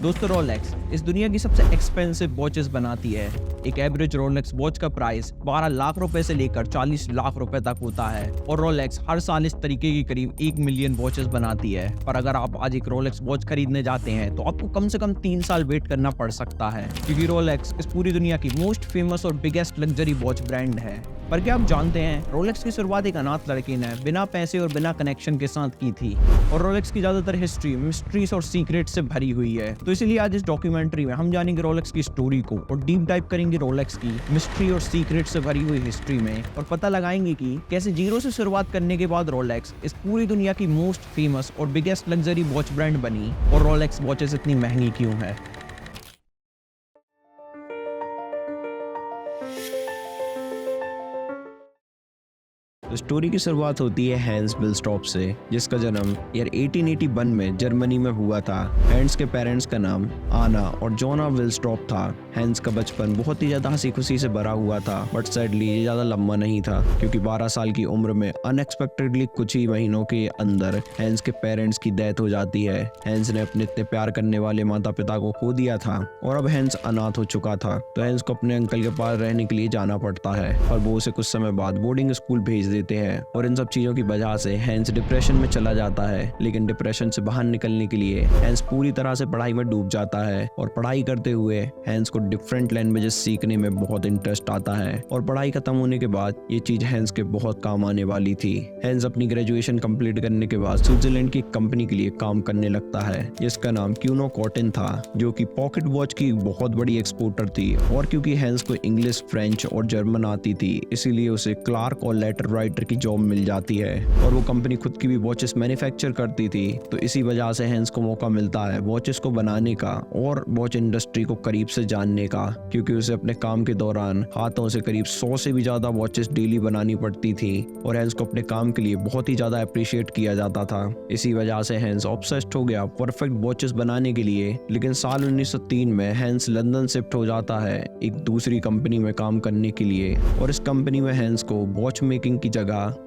दोस्तों रोलेक्स इस दुनिया की सबसे एक्सपेंसिव वॉचेस बनाती है। एक एवरेज रोलेक्स वॉच का प्राइस 12 लाख रुपए से लेकर 40 लाख रुपए तक होता है और रोलेक्स हर साल इस तरीके की करीब 1 मिलियन वॉचेस बनाती है। पर अगर आप आज एक रोलेक्स वॉच खरीदने जाते हैं तो आपको कम से कम 3 साल वेट करना पड़ सकता है, क्योंकि रोलेक्स इस पूरी दुनिया की मोस्ट फेमस और बिगेस्ट लग्जरी वॉच ब्रांड है। पर क्या आप जानते हैं रोलेक्स की शुरुआत एक अनाथ लड़के ने बिना पैसे और बिना कनेक्शन के साथ की थी और रोलेक्स की ज्यादातर हिस्ट्री मिस्ट्रीज और सीक्रेट से भरी हुई है। तो इसीलिए आज इस डॉक्यूमेंट्री में हम जानेंगे रोलेक्स की स्टोरी को और डीप डाइव करेंगे रोलेक्स की मिस्ट्री और सीक्रेट से भरी हुई हिस्ट्री में और पता लगाएंगे कि कैसे जीरो से शुरुआत करने के बाद रोलेक्स इस पूरी दुनिया की मोस्ट फेमस और बिगेस्ट लग्जरी वॉच ब्रांड बनी और रोलेक्स वॉचेस इतनी महंगी क्यों है। स्टोरी की शुरुआत होती है हैंस विल्स्ट्रॉप से, जिसका जन्म ईयर 1881 में जर्मनी में हुआ था। हैंस के पेरेंट्स का नाम आना और जोना विल्स्ट्रॉप था। हैंस का बचपन बहुत ही ज्यादा हंसी खुशी से भरा हुआ था, बट सैडली ये ज्यादा लंबा नहीं था, क्योंकि 12 साल की उम्र में अनएक्सपेक्टेडली कुछ ही महीनों के अंदर हैंस के पेरेंट्स की डेथ हो जाती है। हैंस ने अपने इतने प्यार करने वाले माता पिता को खो दिया था और अब हैंस अनाथ हो चुका था, तो हैंस को अपने अंकल के पास रहने के लिए जाना पड़ता है और वो उसे कुछ समय बाद बोर्डिंग स्कूल भेज देते हैं। और इन सब चीजों की वजह से हैंस डिप्रेशन में चला जाता है, लेकिन डिप्रेशन से बाहर निकलने के लिए हैंस पूरी तरह से पढ़ाई में डूब जाता है और पढ़ाई करते हुए हैंस को डिफरेंट लैंग्वेजेस सीखने में बहुत इंटरेस्ट आता है और पढ़ाई खत्म होने के बाद ये चीज हैंस के बहुत काम आने वाली थी। हैंस अपनी ग्रेजुएशन कंप्लीट करने के बाद स्विट्जरलैंड की कंपनी के लिए काम करने लगता है, जिसका नाम क्यूनो कॉटन था, जो कि पॉकेट वॉच की बहुत बड़ी एक्सपोर्टर थी। और क्योंकि हैंस को इंग्लिश, फ्रेंच और जर्मन आती थी, इसीलिए उसे क्लार्क और लेटर राइटर की जॉब मिल जाती है और वो कंपनी खुद की भी वॉचेस मैन्युफैक्चर करती थी। तो इसी वजह से हैंस को मौका मिलता है वॉचेस को बनाने का और वॉच इंडस्ट्री को करीब से जानने का, क्योंकि उसे अपने काम के दौरान हाथों से करीब 100 से भी ज्यादा वॉचेस डेली बनानी पड़ती थी और हैंस को अपने काम के लिए बहुत ही ज्यादा अप्रिशिएट किया जाता था। इसी वजह से हैंस ऑब्सेस्ड हो गया परफेक्ट वॉचेस बनाने के लिए। लेकिन साल 1903 में हैंस लंदन शिफ्ट हो जाता है एक दूसरी कंपनी में काम करने के लिए और इस कंपनी में हैंस को वॉच मेकिंग की जगह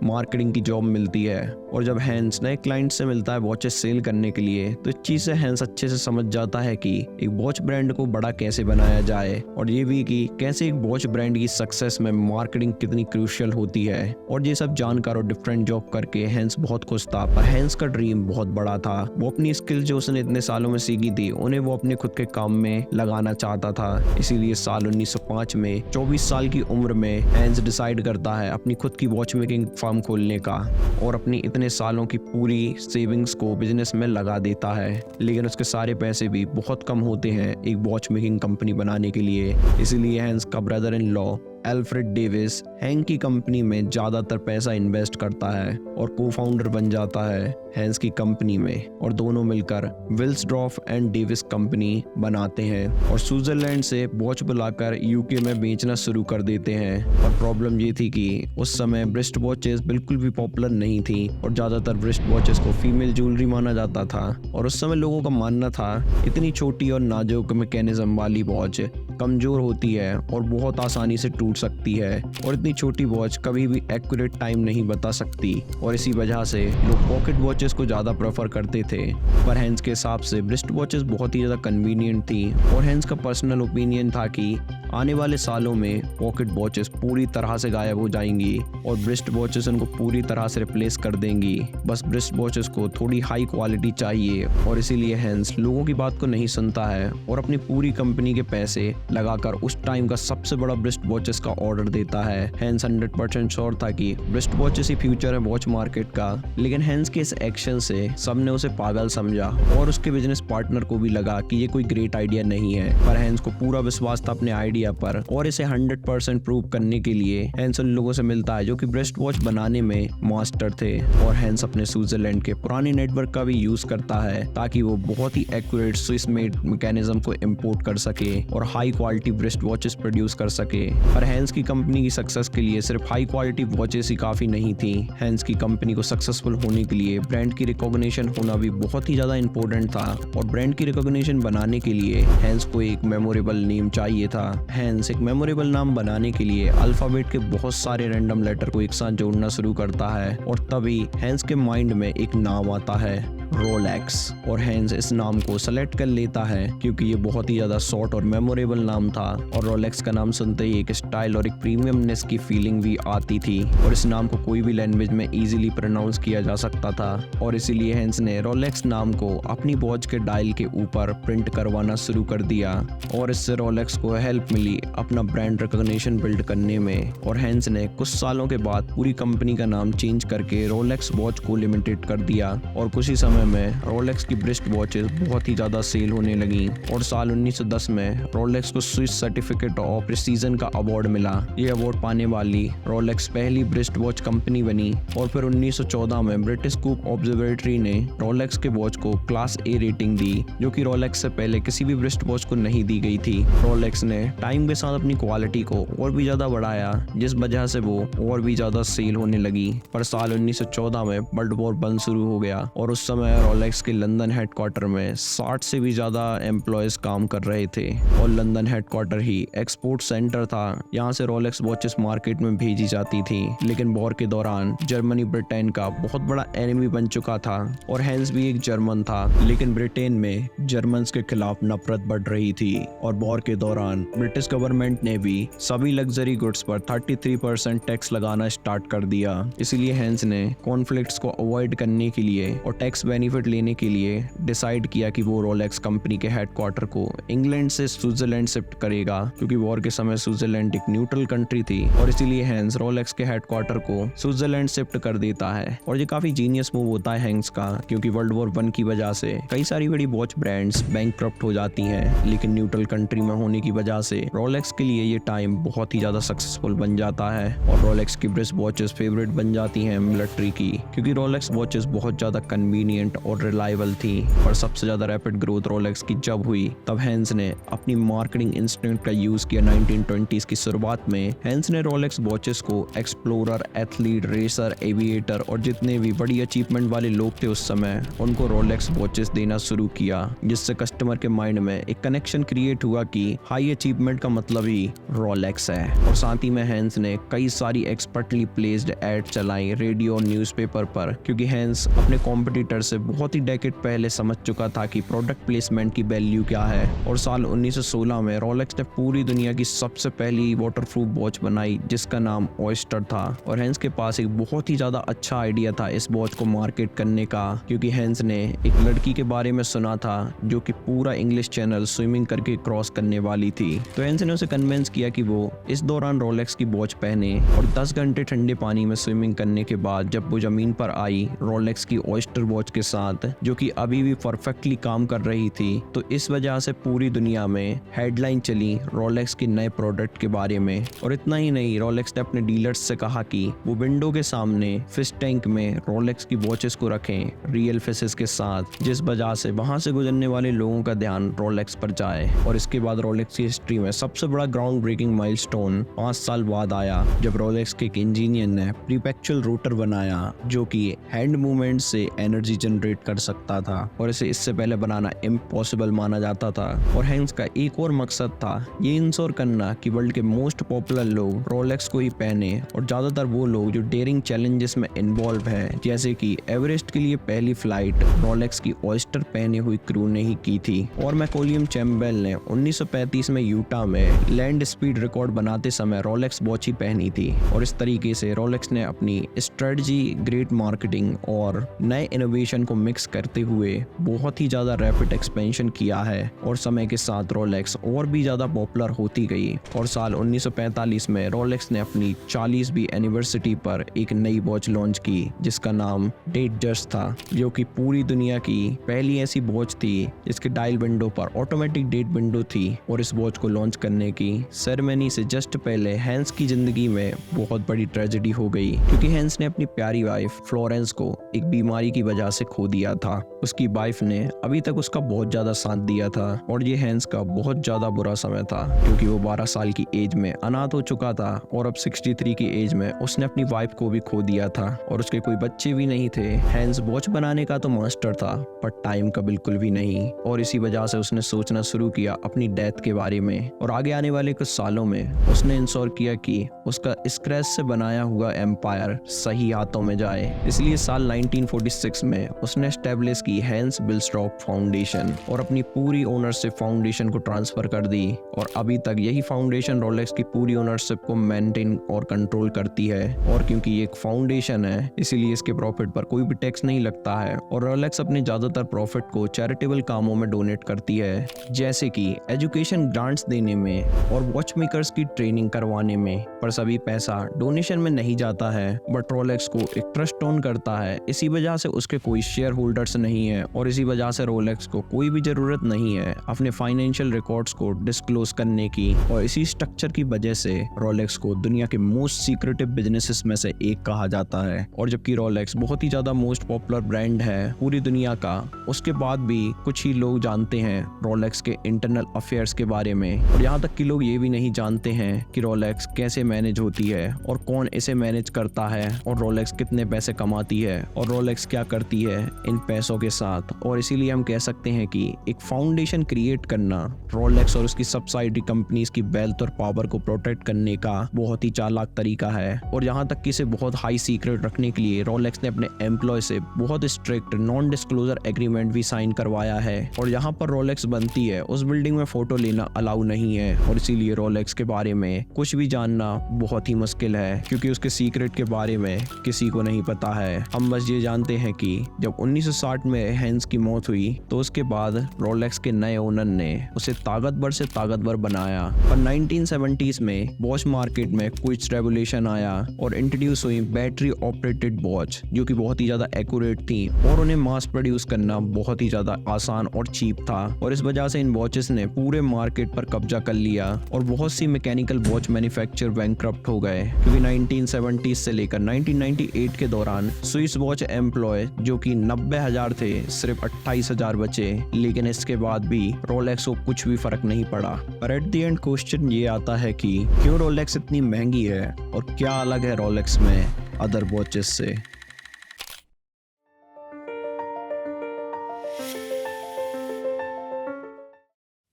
मार्केटिंग की जॉब मिलती है। और जब हैंस नए क्लाइंट से मिलता है वॉचेस सेल करने के लिए, तो इस चीज से हैंस अच्छे से समझ जाता है कि एक वॉच ब्रांड को बड़ा कैसे बनाया जाए और ये भी कि कैसे एक वॉच ब्रांड की सक्सेस में मार्केटिंग कितनी क्रूशियल होती है। और ये सब जानकर और डिफरेंट जॉब करके हैंस बहुत खुश था, पर हैंस का ड्रीम बहुत बड़ा था। वो अपनी स्किल जो उसने इतने सालों में सीखी थी उन्हें वो अपने खुद के काम में लगाना चाहता था। इसीलिए साल 1905 में 24 साल की उम्र में हैंस डिसाइड करता है अपनी खुद की वॉच मेकिंग फर्म खोलने का और अपनी इतने सालों की पूरी सेविंग्स को बिजनेस में लगा देता है। लेकिन उसके सारे पैसे भी बहुत कम होते हैं एक वॉच मेकिंग कंपनी बनाने के लिए। इसीलिए हैंस का brother in law Alfred Davis Hans की कंपनी में ज्यादातर पैसा इन्वेस्ट करता है और को फाउंडर बन जाता है हैंस की कंपनी में और दोनों मिलकर विल्स्ट्रॉप एंड डेविस कंपनी बनाते हैं और स्विट्जरलैंड से वॉच बुलाकर यूके में बेचना शुरू कर देते हैं। और प्रॉब्लम ये थी कि उस समय ब्रिस्ट वॉचेस बिल्कुल भी पॉपुलर नहीं थी और ज्यादातर ब्रिस्ट वॉचेस को फीमेल ज्वेलरी माना जाता था और उस समय लोगों का मानना था इतनी छोटी और नाजुक मैकेनिज्म वाली वॉच कमजोर होती है और बहुत आसानी से टूट सकती है और इतनी छोटी वॉच कभी भी एक्यूरेट टाइम नहीं बता सकती और इसी वजह से लोग पॉकेट वॉचेस को ज्यादा प्रेफर करते थे। पर हैंस के हिसाब से ब्रिस्ट वॉचेस बहुत ही ज्यादा कन्वीनियंट थी और हैंस का पर्सनल ओपिनियन था कि आने वाले सालों में पॉकेट वॉचेस पूरी तरह से गायब हो जाएंगी और ब्रिस्ट वॉचेस उनको पूरी तरह से रिप्लेस कर देंगी। बस ब्रिस्ट वॉचेस को थोड़ी हाई क्वालिटी चाहिए और इसीलिए हैंस लोगों की बात को नहीं सुनता है और अपनी पूरी कंपनी के पैसे लगाकर उस टाइम का सबसे बड़ा ब्रिस्ट वॉचेस का ऑर्डर देता है। हैंस 100% श्योर था कि ब्रिस्ट वॉचेस ही फ्यूचर है वॉच मार्केट का, लेकिन हैंस के इस एक्शन से सबने उसे पागल समझा और उसके बिजनेस पार्टनर को भी लगा कि ये कोई ग्रेट आइडिया नहीं है। पर हैंस को पूरा विश्वास था अपने आइडिया पर और इसे 100% प्रूव करने के लिए हैंस उन लोगों से मिलता है जो कि ब्रिस्ट वॉच बनाने में मास्टर थे और हैंस अपने स्विट्जरलैंड के पुराने नेटवर्क का भी यूज करता है ताकि वो बहुत ही एक्यूरेट स्विस मेड मैकेनिज्म को इंपोर्ट कर सके और high quality breast watches produce कर सके। पर हैंस की कंपनी की सक्सेस के लिए सिर्फ हाई क्वालिटी वॉचेस ही काफी नहीं थी। हैंस की कंपनी को सक्सेसफुल होने के लिए ब्रांड की रिकॉग्निशन होना भी बहुत ही ज्यादा इंपॉर्टेंट था और ब्रांड की रिकॉग्निशन बनाने के लिए हैंस को एक मेमोरेबल नेम चाहिए था। हैंस एक मेमोरेबल नाम बनाने के लिए अल्फाबेट के बहुत सारे रैंडम लेटर को एक साथ जोड़ना शुरू करता है और तभी हैंस के माइंड में एक नाम आता है रोलेक्स, और हैंस इस नाम को सेलेक्ट कर लेता है क्योंकि ये बहुत ही ज़्यादा शॉर्ट और मेमोरेबल नाम था और रोलेक्स का नाम सुनते ही एक स्टाइल और एक प्रीमियमनेस की फीलिंग भी आती थी और इस नाम को कोई भी लैंग्वेज में इजीली प्रोनाउंस किया जा सकता था और इसीलिए हैंस ने रोलेक्स नाम को अपनी वॉच के डायल के ऊपर प्रिंट करवाना शुरू कर दिया और इससे रोलेक्स को हेल्प मिली अपना ब्रांड रिकॉग्निशन बिल्ड करने में। और हैंस ने कुछ सालों के बाद पूरी कंपनी का नाम चेंज करके रोलेक्स वॉच को लिमिटेड कर दिया और कुछ ही समय में रोलेक्स की ब्रिस्ट वॉचेस बहुत ही ज़्यादा सेल होने लगी और साल 1910 में रोलेक्स को स्विस सर्टिफिकेट ऑफ प्रिसीजन का अवार्ड मिला। ये अवार्ड पाने वाली रोलेक्स पहली ब्रिस्ट वॉच कंपनी बनी और फिर 1914 में ब्रिटिश कूप ऑब्जर्वेटरी ने रोलेक्स के वॉच को क्लास ए रेटिंग दी, जो कि रोलेक्स से पहले किसी भी ब्रिस्ट वॉच को नहीं दी गई थी। रोलेक्स ने टाइम के साथ अपनी क्वालिटी को और भी ज्यादा बढ़ाया, जिस वजह से वो और भी ज्यादा सेल होने लगी। पर साल 1914 में वर्ल्ड वॉर 1 शुरू हो गया और उस समय रोलेक्स के लंदन हेडक्वार्टर में 60 से भी ज्यादा एम्प्लॉयज काम कर रहे थे और लंदन हेडक्वार्टर ही एक्सपोर्ट सेंटर था। यहाँ से रोलेक्स वॉचेस मार्केट में भेजी जाती थी, लेकिन वॉर के दौरान जर्मनी ब्रिटेन का बहुत बड़ा एनिमी बन चुका था और हैंस भी एक जर्मन था, लेकिन ब्रिटेन में जर्मन्स के खिलाफ नफरत बढ़ रही थी और वॉर के दौरान ब्रिटिश गवर्नमेंट ने भी सभी लग्जरी गुड्स पर 33% टैक्स लगाना स्टार्ट कर दिया। इसीलिए हैंस ने कॉन्फ्लिक्ट्स को अवॉइड करने के लिए और टैक्स बेनिफिट लेने के लिए डिसाइड किया कि वो रोलेक्स कंपनी के हेडक्वार्टर को इंग्लैंड से स्विट्जरलैंड शिफ्ट करेगा, क्योंकि वॉर के समय स्विट्जरलैंड एक न्यूट्रल कंट्री थी और इसीलिए हैंस रोलेक्स के हेडक्वार्टर को स्विट्जरलैंड शिफ्ट कर देता है। और ये काफी जीनियस मूव होता है हैंस का, क्योंकि वर्ल्ड वॉर 1 की वजह से कई सारी बड़ी वॉच ब्रांड्स बैंकक्रप्ट हो जाती हैं, लेकिन न्यूट्रल कंट्री में होने की वजह से रोलेक्स के लिए ये टाइम बहुत ही ज्यादा सक्सेसफुल बन जाता है और रोलेक्स की ब्रिस्ट वॉचेस फेवरेट बन जाती हैं मिलिट्री की, क्योंकि रोलेक्स वॉचेस बहुत ज्यादा कन्वीनियंट और रिलायबल थी। और सबसे ज्यादा रैपिड ग्रोथ रोलेक्स की जब हुई, तब हैंस ने अपनी मार्केटिंग इंस्टिंक्ट का यूज किया। 1920s की शुरुआत में हैंस ने रोलेक्स वॉचेस को एक्सप्लोरर, एथलीट, रेसर, एविएटर और जितने भी बड़ी अचीवमेंट वाले लोग थे उस समय, उनको रोलेक्स वॉचेस देना शुरू किया, जिससे कस्टमर के माइंड में एक कनेक्शन क्रिएट हुआ कि हाई अचीवमेंट का मतलब ही रोलेक्स है। और साथ ही में हैंस ने कई सारी एक्सपर्टली प्लेस्ड एड चलाई रेडियो और न्यूज़पेपर पर, क्योंकि हैंस अपने कॉम्पिटिटर से बहुत ही डेकेड पहले समझ चुका था कि प्रोडक्ट प्लेसमेंट की वैल्यू क्या है। और साल 1916 में रोलेक्स ने पूरी दुनिया की सबसे पहली वाटरप्रूफ वॉच बनाई, जिसका नाम ऑयस्टर था। और हैंस के पास एक बहुत ही ज्यादा अच्छा आइडिया था इस वॉच को मार्केट करने का, क्योंकि हैंस ने एक लड़की के बारे में सुना था जो कि पूरा इंग्लिश चैनल स्विमिंग करके क्रॉस करने वाली थी। तो हैंस ने उसे कन्विंस किया कि वो इस दौरान रोलेक्स की वॉच पहने और 10 घंटे ठंडे पानी में स्विमिंग करने के बाद जब वो जमीन पर आई रोलेक्स की ऑयस्टर वॉच के साथ, जो कि अभी भी परफेक्टली काम कर रही थी, तो इस वजह से पूरी दुनिया में हेडलाइन चली रोलेक्स के नए प्रोडक्ट के बारे में। और इतना ही नहीं, रोलेक्स ने अपने डीलर्स से कहा कि वो विंडो के सामने फिश टैंक में रोलेक्स की वॉचेस को रखें रियल फिशेस के साथ, जिस वजह से वहां से गुजरने वाले लोगों का ध्यान रोलेक्स पर जाए। और इसके बाद रोलेक्स की हिस्ट्री में सबसे बड़ा ग्राउंड ब्रेकिंग माइलस्टोन 5 साल बाद आया, जब रोलेक्स के एक इंजीनियर ने प्रीपेक्चुअल रोटर बनाया, जो कि हैंड मूवमेंट से एनर्जी जनरेट कर सकता था और इसे इससे पहले बनाना इम्पॉसिबल माना जाता था। और हैंस का एक और मकसद था ये इंश्योर करना कि वर्ल्ड के मोस्ट पॉपुलर लोग रोलेक्स को ही पहने, और ज्यादातर वो लोग जो डेयरिंग चैलेंजेस में इन्वॉल्व है, जैसे कि एवरेस्ट के लिए पहली फ्लाइट रोलेक्स की ऑयस्टर पहने हुई क्रू ने ही की थी। और मैकोलियम चैम्बेल ने 1935 में यूटा में लैंड स्पीड रिकॉर्ड बनाते समय रोलेक्स वॉच ही पहनी थी। और इस तरीके से रोलेक्स ने अपनी स्ट्रेटजी, ग्रेट मार्केटिंग और नए इनोवेशन को मिक्स करते हुए बहुत ही ज्यादा रैपिड एक्सपेंशन किया है और समय के साथ रोलेक्स और भी ज्यादा पॉपुलर होती गई। और साल 1945 में रोलेक्स ने अपनी 40वीं एनिवर्सरी पर एक नई वॉच लॉन्च की, जिसका नाम डेटजर्स था, जो कि पूरी दुनिया की पहली ऐसी वॉच थी जिसके डायल विंडो पर ऑटोमेटिक डेट विंडो थी। और इस वॉच को लॉन्च करने की सेरेमनी से जस्ट पहले हैंस की जिंदगी में बहुत बड़ी ट्रेजेडी हो गई, क्योंकि हैंस ने अपनी प्यारी वाइफ फ्लोरेंस को एक बीमारी की वजह से खो दिया था। उसकी वाइफ ने अभी तक उसका बहुत ज्यादा साथ दिया था और ये हैंस का बहुत ज्यादा बुरा समय था, क्योंकि वो 12 साल की एज में अनाथ हो चुका था और अब 63 की एज में उसने अपनी वाइफ को भी खो दिया था और उसके कोई बच्चे भी नहीं थे। हैंस वॉच बनाने का तो मास्टर था, पर टाइम का बिल्कुल भी नहीं, और इसी वजह से उसने सोचना शुरू किया अपनी डेथ के बारे में। और आगे आने वाले कुछ सालों में उसने इंश्योर किया कि उसका स्क्रैच से बनाया हुआ एम्पायर सही हाथों में जाए। इसलिए साल 1946 में उसने एस्टेब्लिश की हैंस विलस्टॉप फाउंडेशन और अपनी पूरी ओनरशिप फाउंडेशन को ट्रांसफर कर दी, और अभी तक यही फाउंडेशन रोलेक्स की पूरी ओनरशिप को मेंटेन और कंट्रोल करती है। और क्योंकि ये एक फाउंडेशन है इसीलिए इसके प्रॉफिट पर कोई भी टैक्स नहीं लगता है, और रोलेक्स अपने ज्यादातर प्रॉफिट को चैरिटेबल कामों में डोनेट करती है, जैसे कि एजुकेशन ग्रांट्स देने में और वॉच मेकर्स की ट्रेनिंग करवाने में। पर सभी पैसा डोनेशन में नहीं जाता है, बट रोलेक्स को एक ट्रस्ट ओन करता है। इसी वजह से उसके कोई शेयर होल्डर्स नहीं है, और इसी वजह से रोलेक्स को कोई भी जरूरत नहीं है अपने फाइनेंशियल रिकॉर्ड्स को डिस्क्लोज करने की। और इसी स्ट्रक्चर की वजह से रोलेक्स को दुनिया के मोस्ट सीक्रेटिव बिजनेसेस में से एक कहा जाता है। और जबकि रोलेक्स बहुत ही ज्यादा मोस्ट पॉपुलर ब्रांड है पूरी दुनिया का, उसके बाद भी कुछ ही लोग जानते हैं रोलेक्स के इंटरनल अफेयर्स के बारे में। और यहाँ तक कि लोग ये भी नहीं जानते हैं कि रोलेक्स कैसे मैनेज होती है और कौन इसे मैनेज करता है, और रोलेक्स कितने पैसे कमाती है और रोलेक्स क्या करती है इन पैसों के साथ। और इसीलिए हम कह सकते हैं कि एक फाउंडेशन क्रिएट करना रोलेक्स और उसकी सब्सिडियरी कंपनीज की वेल्थ और पावर को प्रोटेक्ट करने का बहुत ही चालाक तरीका है। और यहाँ तक कि इसे बहुत हाई सीक्रेट रखने के लिए रोलेक्स ने अपने एम्प्लॉय से बहुत स्ट्रिक्ट नॉन डिस्क्लोजर एग्रीमेंट भी साइन करवाया है। और यहाँ पर रोलेक्स बनती है उस बिल्डिंग में फोटो लेना अलाउ नहीं है, और इसीलिए रोलेक्स के बारे में कुछ भी जानना बहुत ही मुश्किल है, क्योंकि उसके सीक्रेट के बारे में किसी को नहीं पता है। हम बस ये जानते हैं कि जब 1960 में हैंस की मौत हुई तो उसके बाद रोलेक्स के नए ओनर ने उसे ताकतवर से ताकतवर बनाया। और 1970s में वॉच मार्केट में कुछ रेवोल्यूशन आया और इंट्रोड्यूस हुई बैटरी ऑपरेटेड वॉच, जो कि बहुत ही ज्यादा एक्यूरेट थी, और उन्हें मास प्रोड्यूस करना बहुत ही ज्यादा आसान और चीप था। और इस वजह से इन वॉचेस ने पूरे मार्केट पर कब्जा कर लिया, और बहुत सी मैकेनिकल वॉच मैन्युफैक्चर बैंकक्रप्ट हो गए, क्योंकि 1970 से लेकर 1998 के दौरान स्विस वॉच एम्प्लॉय जो कि 90,000 थे सिर्फ 28,000 बचे। लेकिन इसके बाद भी रोलेक्स को कुछ भी फर्क नहीं पड़ा। पर एट द एंड क्वेश्चन ये आता है कि क्यों रोलेक्स इतनी महंगी है और क्या अलग है रोलेक्स में अदर वॉचेस से।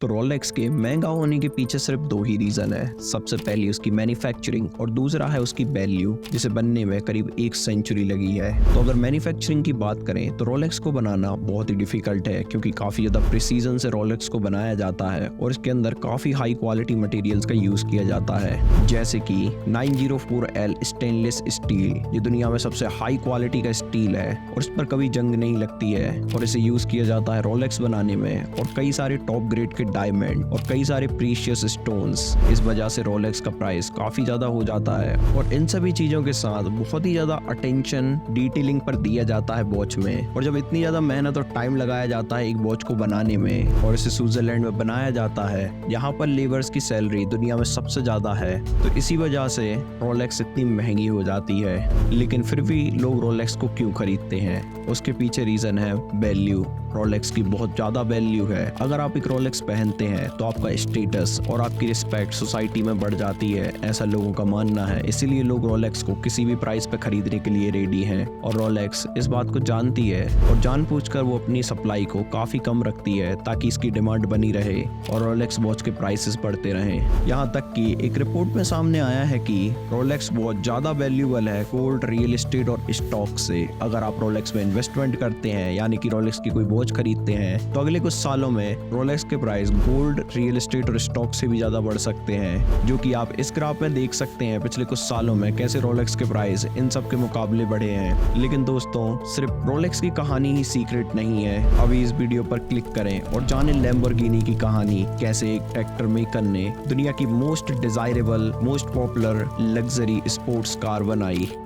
तो रोलेक्स के महंगा होने के पीछे सिर्फ दो ही रीजन है। सबसे पहली उसकी मैन्युफैक्चरिंग और दूसरा है उसकी वैल्यू, जिसे बनने में करीब 1 सेंचुरी लगी है। तो अगर मैन्युफैक्चरिंग की बात करें तो रोलेक्स को बनाना बहुत ही डिफिकल्ट है, क्योंकि काफी ज्यादा प्रिसीजन से रोलेक्स को बनाया जाता है, और इसके अंदर काफी हाई क्वालिटी मटेरियल्स का यूज किया जाता है, जैसे कि 904L स्टेनलेस स्टील। ये दुनिया में सबसे हाई क्वालिटी का स्टील है और इस पर कभी जंग नहीं लगती है, और इसे यूज किया जाता है रोलेक्स बनाने में। और कई सारे टॉप ग्रेड के डायमंड और कई सारे प्रीशियस स्टोन्स। इस वजह से रोलेक्स का प्राइस काफी ज्यादा हो जाता है, और इन सभी चीजों के साथ बहुत ही ज्यादा अटेंशन डिटेलिंग पर दिया जाता है वॉच में। और जब इतनी ज्यादा मेहनत और टाइम लगाया जाता है एक वॉच को बनाने में, और इसे स्विट्जरलैंड में बनाया जाता है, यहाँ पर लेबर्स की सैलरी दुनिया में सबसे ज्यादा है, तो इसी वजह से रोलेक्स इतनी महंगी हो जाती है। लेकिन फिर भी लोग रोलेक्स को क्यों खरीदते हैं, उसके पीछे रीजन है वैल्यू। रोलेक्स की बहुत ज्यादा वैल्यू है। अगर आप एक रोलेक्स पहनते हैं तो आपका स्टेटस और आपकी रिस्पेक्ट सोसाइटी में बढ़ जाती है, ऐसा लोगों का मानना है। इसीलिए लोग रोलेक्स को किसी भी प्राइस पे खरीदने के लिए रेडी हैं, और रोलेक्स इस बात को जानती है और जानबूझकर वो अपनी सप्लाई को काफी कम रखती है, ताकि इसकी डिमांड बनी रहे और रोलेक्स वॉच के प्राइसेस बढ़ते रहें। यहाँ तक कि एक रिपोर्ट में सामने आया है कि रोलेक्स वॉच ज्यादा वैल्यूएबल है गोल्ड, रियल एस्टेट और स्टॉक से। अगर आप रोलेक्स में इन्वेस्टमेंट करते हैं, यानी कि रोलेक्स की कोई वॉच खरीदते हैं, तो अगले कुछ सालों में रोलेक्स के प्राइस गोल्ड, रियल एस्टेट और स्टॉक से भी ज्यादा बढ़ सकते हैं, जो कि आप इस ग्राफ में देख सकते हैं पिछले कुछ सालों में कैसे रोलेक्स के प्राइस इन सब के मुकाबले बढ़े हैं। लेकिन दोस्तों, सिर्फ रोलेक्स की कहानी ही सीक्रेट नहीं है। अभी इस वीडियो पर क्लिक करें और जानें लैम्बोर्गिनी की कहानी, कैसे एक ट्रैक्टर मेकर ने दुनिया की most desirable, most popular luxury sports car बनाई।